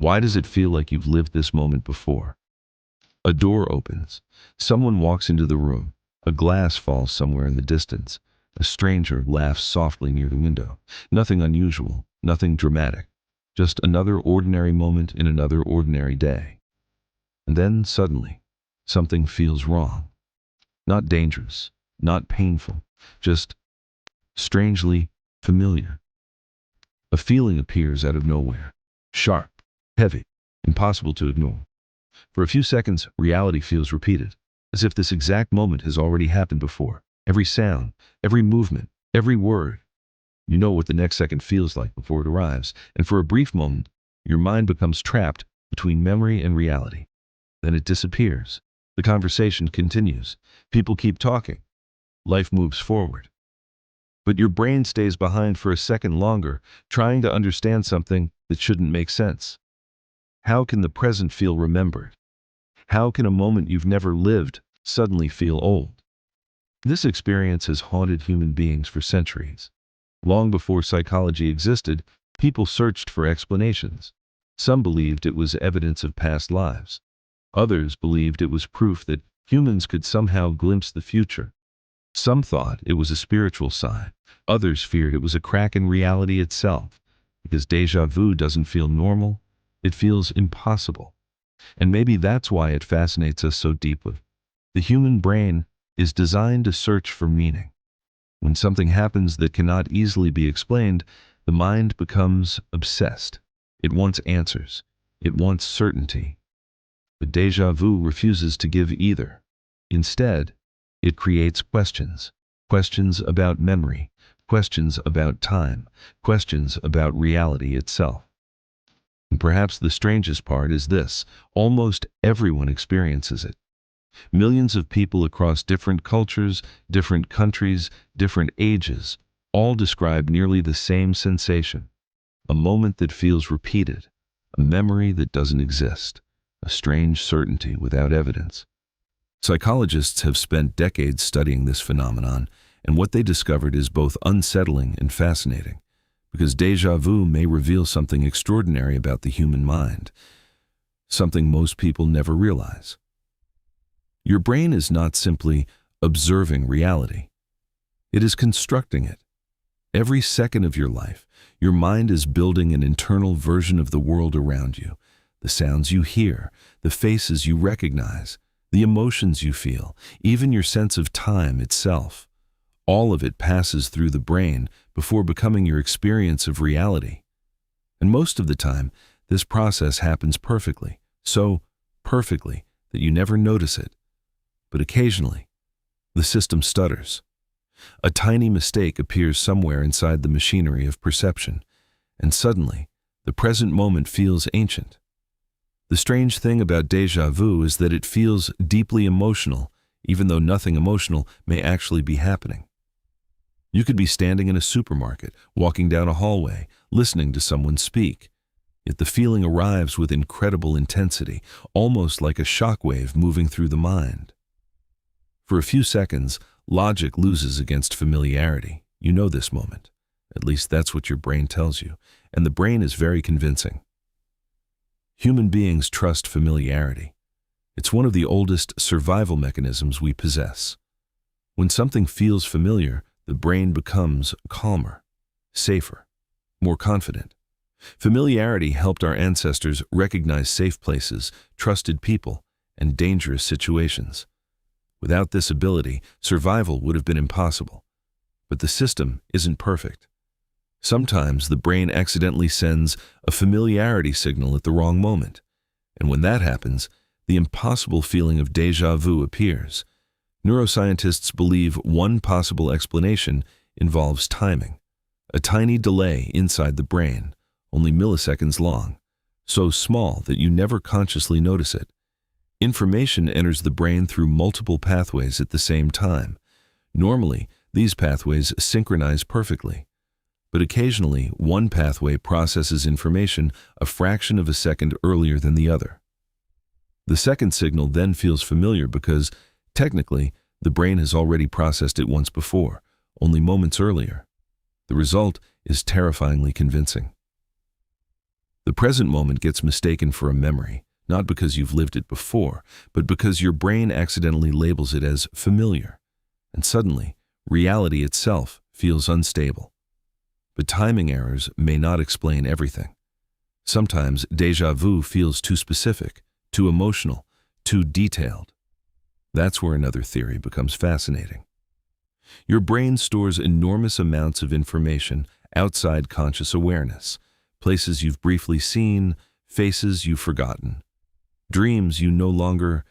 Why does it feel like you've lived this moment before? A door opens. Someone walks into the room. A glass falls somewhere in the distance. A stranger laughs softly near the window. Nothing unusual, nothing dramatic. Just another ordinary moment in another ordinary day. And then, suddenly, something feels wrong. Not dangerous, not painful, just strangely familiar. A feeling appears out of nowhere. Sharp, heavy, impossible to ignore. For a few seconds, reality feels repeated, as if this exact moment has already happened before. Every sound, every movement, every word. You know what the next second feels like before it arrives, and for a brief moment, your mind becomes trapped between memory and reality. Then it disappears. The conversation continues. People keep talking. Life moves forward. But your brain stays behind for a second longer, trying to understand something that shouldn't make sense. How can the present feel remembered? How can a moment you've never lived suddenly feel old? This experience has haunted human beings for centuries. Long before psychology existed, people searched for explanations. Some believed it was evidence of past lives. Others believed it was proof that humans could somehow glimpse the future. Some thought it was a spiritual sign. Others feared it was a crack in reality itself. Because déjà vu doesn't feel normal, it feels impossible. And maybe that's why it fascinates us so deeply. The human brain is designed to search for meaning. When something happens that cannot easily be explained, the mind becomes obsessed. It wants answers. It wants certainty. But déjà vu refuses to give either. Instead, it creates questions. Questions about memory, questions about time, questions about reality itself. And perhaps the strangest part is this: almost everyone experiences it. Millions of people across different cultures, different countries, different ages, all describe nearly the same sensation. A moment that feels repeated, a memory that doesn't exist, a strange certainty without evidence. Psychologists have spent decades studying this phenomenon, and what they discovered is both unsettling and fascinating, because déjà vu may reveal something extraordinary about the human mind, something most people never realize. Your brain is not simply observing reality. It is constructing it. Every second of your life, your mind is building an internal version of the world around you. The sounds you hear, the faces you recognize, the emotions you feel, even your sense of time itself. All of it passes through the brain before becoming your experience of reality. And most of the time, this process happens perfectly, so perfectly that you never notice it. But occasionally, the system stutters. A tiny mistake appears somewhere inside the machinery of perception, and suddenly, the present moment feels ancient. The strange thing about déjà vu is that it feels deeply emotional, even though nothing emotional may actually be happening. You could be standing in a supermarket, walking down a hallway, listening to someone speak, yet the feeling arrives with incredible intensity, almost like a shockwave moving through the mind. For a few seconds, logic loses against familiarity. You know this moment. At least that's what your brain tells you, and the brain is very convincing. Human beings trust familiarity. It's one of the oldest survival mechanisms we possess. When something feels familiar, the brain becomes calmer, safer, more confident. Familiarity helped our ancestors recognize safe places, trusted people, and dangerous situations. Without this ability, survival would have been impossible. But the system isn't perfect. Sometimes the brain accidentally sends a familiarity signal at the wrong moment, and when that happens, the impossible feeling of déjà vu appears. Neuroscientists believe one possible explanation involves timing, a tiny delay inside the brain, only milliseconds long, so small that you never consciously notice it. Information enters the brain through multiple pathways at the same time. Normally, these pathways synchronize perfectly. But occasionally, one pathway processes information a fraction of a second earlier than the other. The second signal then feels familiar because, technically, the brain has already processed it once before, only moments earlier. The result is terrifyingly convincing. The present moment gets mistaken for a memory, not because you've lived it before, but because your brain accidentally labels it as familiar. And suddenly, reality itself feels unstable. But timing errors may not explain everything. Sometimes déjà vu feels too specific, too emotional, too detailed. That's where another theory becomes fascinating. Your brain stores enormous amounts of information outside conscious awareness, places you've briefly seen, faces you've forgotten, dreams you no longer